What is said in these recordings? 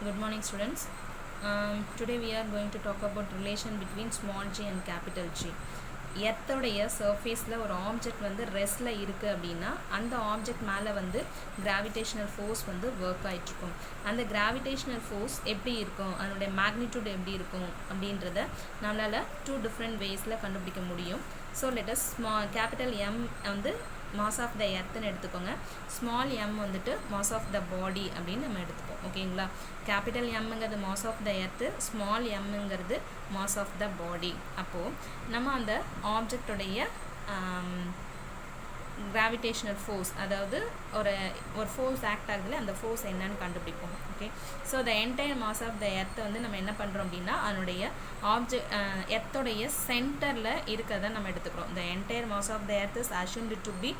Good morning, students. Today we are going to talk about relation between small g and capital G. எர்த்தோடைய சர்ஃபேஸில் ஒரு object வந்து ரெஸ்ட்டில் இருக்குது அப்படின்னா அந்த ஆப்ஜெக்ட் மேலே வந்து கிராவிடேஷனல் ஃபோர்ஸ் வந்து ஒர்க் ஆகிட்ருக்கும். அந்த கிராவிடேஷனல் ஃபோர்ஸ் எப்படி இருக்கும், அதனுடைய மேக்னிடியூட் எப்படி இருக்கும் அப்படின்றத நம்மளால் 2 different வேஸில் கண்டுபிடிக்க முடியும். ஸோ லெட்டஸ் கேபிட்டல் எம் வந்து மாஸ் ஆஃப் த எர்த்துன்னு எடுத்துக்கோங்க, ஸ்மால் எம் வந்துட்டு மாஸ் ஆஃப் த பாடி அப்படின்னு நம்ம எடுத்துப்போம். ஓகேங்களா, கேபிட்டல் எம்ங்கிறது mass of the earth, small எம்ங்கிறது மாஸ் ஆஃப் த பாடி. அப்போது நம்ம அந்த ஆப்ஜெக்டுடைய கிராவிடேஷனல் ஃபோர்ஸ், அதாவது ஒரு ஃபோர்ஸ் ஆக்ட் ஆகுதுல, அந்த ஃபோர்ஸ் என்னன்னு கண்டுபிடிப்போம். Okay, so the entire mass of the எர்த்தை வந்து நம்ம என்ன பண்ணுறோம் அப்படின்னா அதனுடைய எர்த்தோடைய சென்டரில் இருக்கிறத நம்ம எடுத்துக்கிறோம். The entire mass of the earth is assumed to be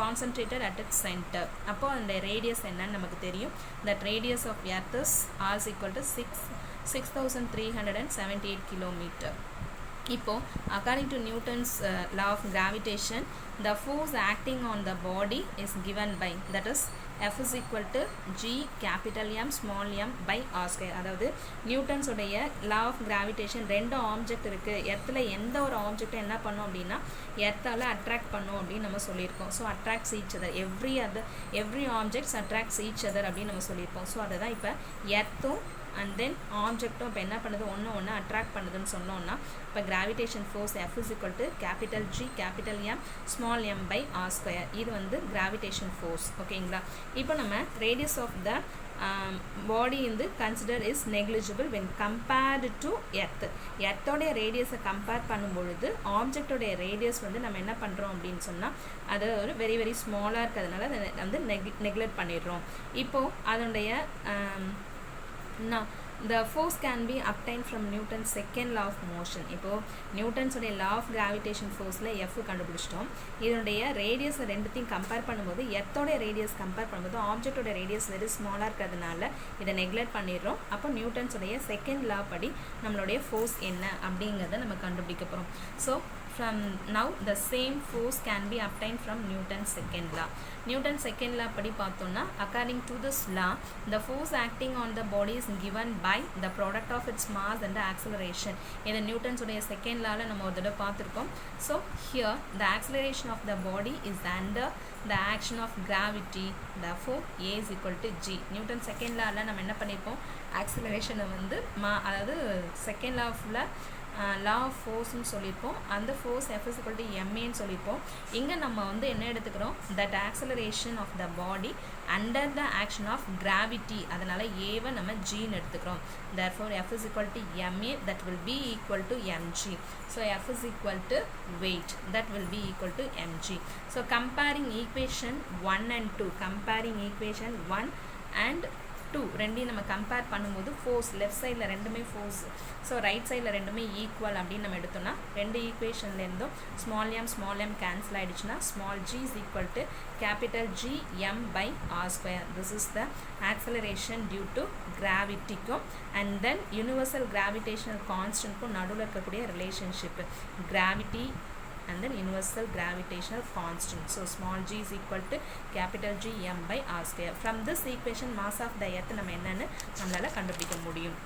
concentrated at its centre. அப்போது அந்த ரேடியஸ் என்னன்னு நமக்கு தெரியும். That radius of earth is R equal to 6,378 kilometre. இப்போ according to Newton's law of gravitation, the force acting on the body is given by, that is F is equal to G capital M small m by R square. அதாவது Newton's உடைய law of gravitation, ரெண்டு object இருக்குது, எர்த்தில் எந்த ஒரு ஆப்ஜெக்டை என்ன பண்ணோம் அப்படின்னா எர்த்தால் அட்ராக்ட் பண்ணோம் அப்படின்னு நம்ம சொல்லியிருக்கோம். So attracts each other, every objects attracts each other அப்படின்னு நம்ம சொல்லியிருக்கோம். ஸோ அதை தான் இப்போ எர்த்தும் அண்ட் தென் ஆப்ஜெக்டும் இப்போ என்ன பண்ணுது, ஒன்று அட்ராக்ட் பண்ணுதுன்னு சொன்னோன்னா இப்போ gravitation force F is equal to capital G capital M small m by R square. இது வந்து கிராவிடேஷன் ஃபோர்ஸ். ஓகேங்களா, இப்போ நம்ம ரேடியஸ் ஆஃப் த பாடி வந்து consider is negligible when compared to earth. எர்த்தோடைய ரேடியஸை கம்பேர் பண்ணும்பொழுது ஆப்ஜெக்டோடைய ரேடியஸ் வந்து நம்ம என்ன பண்ணுறோம் அப்படின்னு சொன்னால் அது ஒரு வெரி வெரி ஸ்மாலாக இருக்கிறதுனால அதை வந்து நெக்லெக்ட் பண்ணிடுறோம். இப்போது அதனுடைய the force can be obtained from Newton's second law of motion. இப்போ நியூட்டன்ஸ் உடைய law of gravitation forceல F கண்டுபிடிச்சிட்டோம். இதனுடைய ரேடியஸ் ரெண்டுத்தையும் கம்பேர் பண்ணும்போது எர்த்தோடைய ரேடியஸ் கம்பேர் பண்ணும்போது ஆப்ஜெக்டோட ரேடியஸ் வெரி ஸ்மாலாக இருக்கிறதுனால இதை நெக்லெக்ட் பண்ணிடுறோம். அப்போ நியூட்டன்ஸ் உடைய செகண்ட் லா படி நம்மளுடைய ஃபோர்ஸ் என்ன அப்படிங்கிறத நம்ம கண்டுபிடிக்க போகிறோம். So from now the same force can be obtained from Newton's second law. Newton's second law படி பார்த்தோம்னா according to this law the force acting on the body is given by the product of its mass and the acceleration. இது Newton's உடைய second லால நம்ம ஒரு தடவை பார்த்துருக்கோம். So here the acceleration of the body is under the action of gravity, therefore A is equal to G. Newton second லால நம்ம என்ன பண்ணியிருக்கோம், ஆக்சிலரேஷனை வந்து அதாவது செகண்ட் லா ஃபுல்லாக லா ஆஃப் ஃபோர்ஸ்ன்னு சொல்லியிருப்போம். அந்த force F is equal to MAன்னு சொல்லியிருப்போம். இங்கே நம்ம வந்து என்ன எடுத்துக்கிறோம், that acceleration of the body under the action of gravity, அதனால் ஏவை நம்ம ஜின்னு எடுத்துக்கிறோம். therefore F is equal to MA, that will be equal to mg. so F is equal to weight, that will be equal to mg. so comparing equation 1 and 2, comparing equation 1 and 2 ரெண்டையும் நம்ம compare பண்ணும்போது force left சைடில் ரெண்டுமே force, so right சைடில் ரெண்டுமே equal அப்படின்னு நம்ம எடுத்தோம்னா ரெண்டு ஈக்குவேஷன்லேருந்தும் ஸ்மால் m கேன்சல் ஆகிடுச்சுன்னா small g is equal to capital G m by R square. this is the acceleration due to கிராவிட்டிக்கும் அண்ட் தென் யூனிவர்சல் கிராவிடேஷனல் கான்ஸ்டன்ட்க்கும் நடுவில் இருக்கக்கூடிய relationship gravity and then universal gravitational constant. so small g is equal to capital G m by R square. from this equation mass of the earth நம்ம என்னன்னு நம்மளால கண்டுபிடிக்க முடியும்.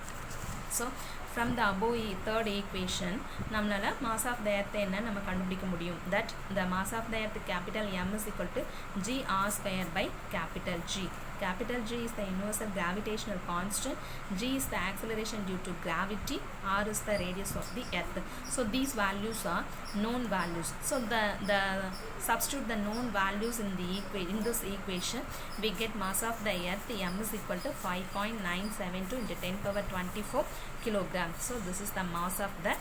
so from the above third equation நம்மளால mass of the earth என்ன நம்ம கண்டுபிடிக்க முடியும். that the mass of the earth capital M is equal to G R square by capital G. capital G is the universal gravitational constant, G is the acceleration due to gravity, R is the radius of the earth. so these values are known values. so the substitute the known values in this equation, we get mass of the earth M is equal to 5.972 into 10 power 24 kilogram. so this is the mass of the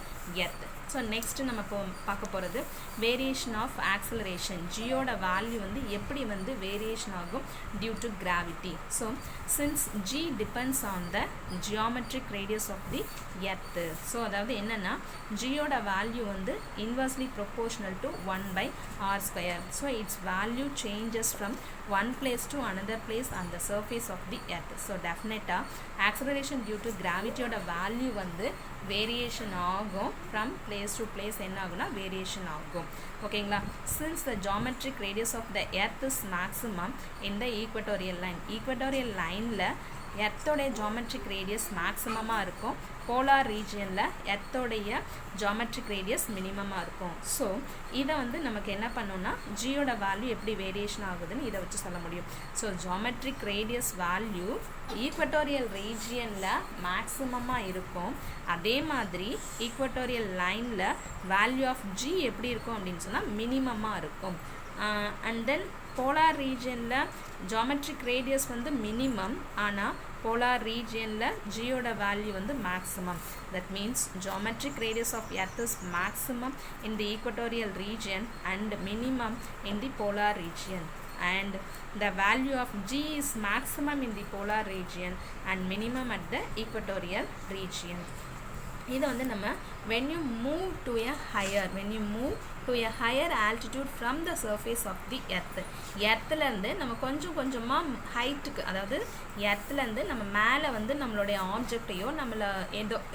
earth. so next நம்ம பார்க்க போகிறது variation of acceleration. ஜியோட value வந்து எப்படி வந்து variation ஆகும் due to gravity. So since g depends on the geometric radius of the earth. So அதாவது என்னென்னா ஜியோட வேல்யூ வந்து inversely proportional to 1 by R square. So its value changes from one place to another place on the surface of the earth. so definitely acceleration due to gravity oda value வந்து variation ஆகும், from place to place என்ன ஆகும்னா variation ஆகும். ஓகேங்களா, since the geometric radius of the earth is maximum in the equatorial line, equatorial lineல எர்த்தோடைய geometric radius மேக்ஸிமமாக இருக்கும், போலார் ரீஜியனில் எர்த்தோடைய ஜாமெட்ரிக் ரேடியஸ் மினிமமாக இருக்கும். ஸோ இதை வந்து நமக்கு என்ன பண்ணோம்னா ஜியோட வேல்யூ எப்படி வேரியேஷன் ஆகுதுன்னு இதை வச்சு சொல்ல முடியும். So geometric radius value equatorial ரீஜியனில் மேக்ஸிமமாக இருக்கும், அதே மாதிரி ஈக்வட்டோரியல் லைனில் வேல்யூ ஆஃப் ஜி எப்படி இருக்கும் அப்படின்னு சொன்னால் மினிமமாக இருக்கும். அண்ட் தென் போலார் ரீஜியனில் ஜாமெட்ரிக் ரேடியஸ் வந்து மினிமம், ஆனால் polar regionல Gயோட வேல்யூ வந்து maximum. That means geometric radius of Earth is maximum in the equatorial region and minimum in the polar region. And the value of G is maximum in the polar region and minimum at the equatorial region. இது வந்து நம்ம when you move to a higher altitude from the surface of the earth, எர்த்ல இருந்து நம்ம கொஞ்சம் கொஞ்சமா ஹைட்டுக்கு, அதாவது எர்த்ல இருந்து நம்ம மேலே வந்து நம்மளுடைய ஆப்ஜெக்டையோ நம்மள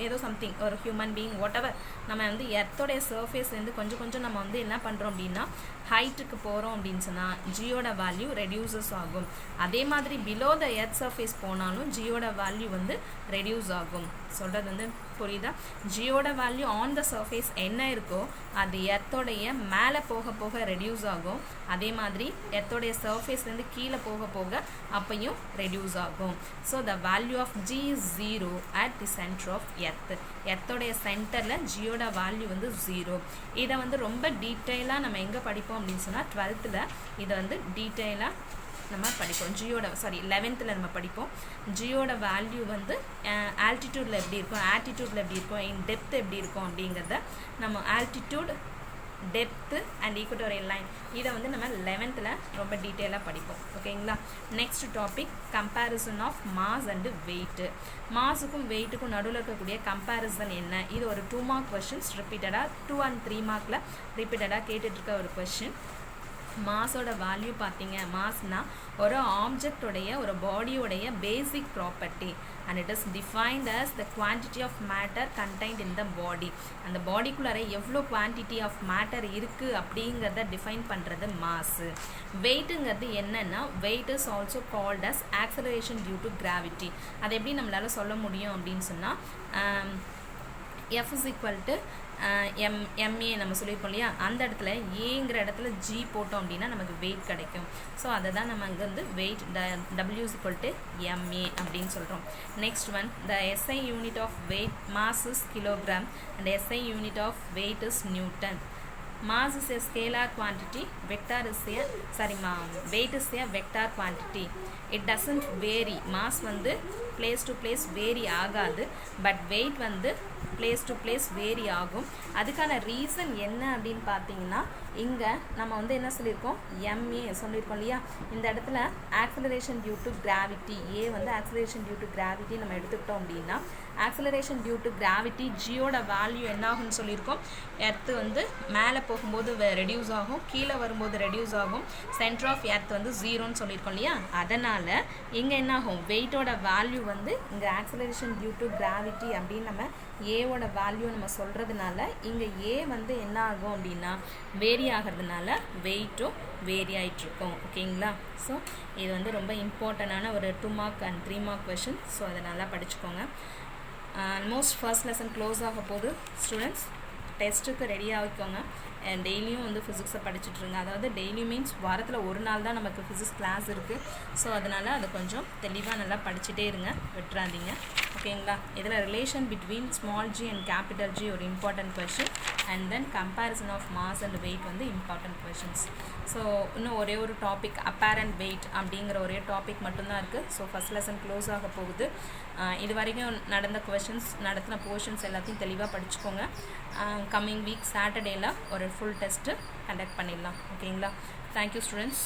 ஏதோ சம்திங் ஒரு ஹியூமன் பீயிங் whatever நம்ம வந்து எர்த்தோடைய சர்ஃபேஸ்லேருந்து கொஞ்சம் கொஞ்சம் நம்ம வந்து என்ன பண்ணுறோம் அப்படின்னா ஹைட்டுக்கு போகிறோம் அப்படின்னு சொன்னால் ஜியோட வேல்யூ ரெடியூசஸ் ஆகும். அதே மாதிரி பிலோ த எர்த் சர்ஃபேஸ் போனாலும் ஜியோட வேல்யூ வந்து ரெடியூஸ் ஆகும். சொல்கிறது வந்து புரியுதா? ஜியோட வேல்யூ ஆன் த சர்ஃபேஸ் என்ன இருக்கோ அது எர்த்தோடைய மேலே போக போக ரெடியூஸ் ஆகும். அதே மாதிரி எர்த்தோடைய சர்ஃபேஸ்லேருந்து கீழே போக போக அப்பையும் ரெடியூஸ் ஆகும். So the value of G is 0 at the centre of earth. எர்த்தோடைய சென்டரில் ஜியோட வேல்யூ வந்து 0. இதை வந்து ரொம்ப டீட்டெயிலாக நம்ம எங்கே படிப்போம் அப்படின்னு சொன்னால் 12th இதை வந்து டீட்டெயிலாக நம்ம படிப்போம். 11th நம்ம படிப்போம். ஜியோட வேல்யூ வந்து ஆல்டிடியூடில் எப்படி இருக்கும், ஆட்டிடியூடில் எப்படி இருக்கும், இன் டெப்த் எப்படி இருக்கும் அப்படிங்கிறத நம்ம altitude, depth and equatorial line இதை வந்து நம்ம 11th ரொம்ப டீட்டெயிலாக படிப்போம். ஓகேங்களா? Next topic comparison of mass and weight. மாஸுக்கும் வெயிட்டுக்கும் நடுவில் இருக்கக்கூடிய கம்பேரிசன் என்ன? இது ஒரு 2 மார்க் கொஷின்ஸ் ரிப்பீட்டடாக 2 and 3 மார்க்கில் ரிப்பீட்டடாக கேட்டுட்ருக்க ஒரு கொஷின். மாஸோட வேல்யூ பார்த்தீங்க, மாஸ்னா ஒரு ஆப்ஜெக்டோடைய ஒரு பாடியோடைய basic property and it is defined as the quantity of matter contained in the body. அந்த பாடிக்குள்ளார எவ்வளோ குவான்டிட்டி ஆஃப் மேட்டர் இருக்குது அப்படிங்கிறத டிஃபைன் பண்ணுறது மாஸு. வெயிட்டுங்கிறது என்னென்னா weight is also called as acceleration due to gravity. அது எப்படி நம்மளால் சொல்ல முடியும் அப்படின்னு சொன்னால் F is equal to MA நம்ம சொல்லியிருக்கோம் இல்லையா, அந்த இடத்துல ஏங்கிற இடத்துல G போட்டோம் அப்படின்னா நமக்கு வெயிட் கிடைக்கும். ஸோ அதை தான் நம்ம அங்கே வந்து weight W is equal to MA அப்படின்னு சொல்கிறோம். Next one the SI unit of weight mass is kilogram and SI unit of weight is newton. Mass is a scalar quantity, weight is a vector quantity. It doesn't vary. Mass வந்து place to place vary ஆகாது, but weight வந்து place to place vary ஆகும். அதுக்கான reason என்ன அப்படின்னு பார்த்தீங்கன்னா இங்கே நம்ம வந்து என்ன சொல்லியிருக்கோம், MA சொல்லியிருக்கோம் இல்லையா, இந்த இடத்துல ஆக்சலரேஷன் டியூ டு கிராவிட்டி, ஏ வந்து ஆக்சலரேஷன் டியூ டு கிராவிட்டி நம்ம எடுத்துக்கிட்டோம் அப்படின்னா ஆக்சலரேஷன் டியூ டு கிராவிட்டி ஜியோட வேல்யூ என்ன ஆகும்னு சொல்லியிருக்கோம், எர்த்து வந்து மேலே போகும்போது ரெடியூஸ் ஆகும், கீழே வரும்போது ரெடியூஸ் ஆகும், சென்டர் ஆஃப் எர்த் வந்து 0ன்னு சொல்லியிருக்கோம் இல்லையா. அதனால் இங்கே என்ன ஆகும், வெயிட்டோட வேல்யூ வந்து இங்கே ஆக்சலரேஷன் டியூ டு கிராவிட்டி அப்படின்னு நம்ம ஏவோட வேல்யூ நம்ம சொல்கிறதுனால இங்கே ஏ வந்து என்ன ஆகும் அப்படின்னா வேரி ஆகிறதுனால வெயிட்டும் வேரி ஆகிட்ருக்கும். ஓகேங்களா? ஸோ இது வந்து ரொம்ப இம்பார்ட்டண்டான ஒரு 2 mark and 3 mark question. So அதை நல்லா படிச்சுக்கோங்க. ஆல்மோஸ்ட் ஃபர்ஸ்ட் லெசன் க்ளோஸ் ஆக போது ஸ்டூடெண்ட்ஸ், டெஸ்ட்டுக்கு ரெடி ஆகிக்கோங்க. டெய்லியும் வந்து ஃபிசிக்ஸை படிச்சுட்ருங்க. அதாவது டெய்லி மீன்ஸ் வாரத்தில் ஒரு நாள் தான் நமக்கு ஃபிசிக்ஸ் கிளாஸ் இருக்குது. ஸோ அதனால் அதை கொஞ்சம் தெளிவாக நல்லா படிச்சுட்டே இருங்க, விட்டுறாதீங்க. ஓகேங்களா? இதில் relation between small G and capital G ஒரு important question and then comparison of mass and weight வந்து இம்பார்ட்டன்ட் கொஷின்ஸ். ஸோ இன்னும் ஒரே ஒரு டாபிக் அப்பேரண்ட் வெயிட் அப்படிங்கிற ஒரே டாபிக் மட்டும்தான் இருக்குது. ஸோ ஃபஸ்ட் லெசன் க்ளோஸ் ஆக போகுது. இது வரைக்கும் நடந்த கொஷின்ஸ், நடத்தின போர்ஷன்ஸ் எல்லாத்தையும் தெளிவாக படிச்சுக்கோங்க. கம்மிங் வீக் சாட்டர்டேயில் ஒரு ஃபுல் டெஸ்ட்டு கண்டக்ட் பண்ணிடலாம். ஓகேங்களா? Thank you students.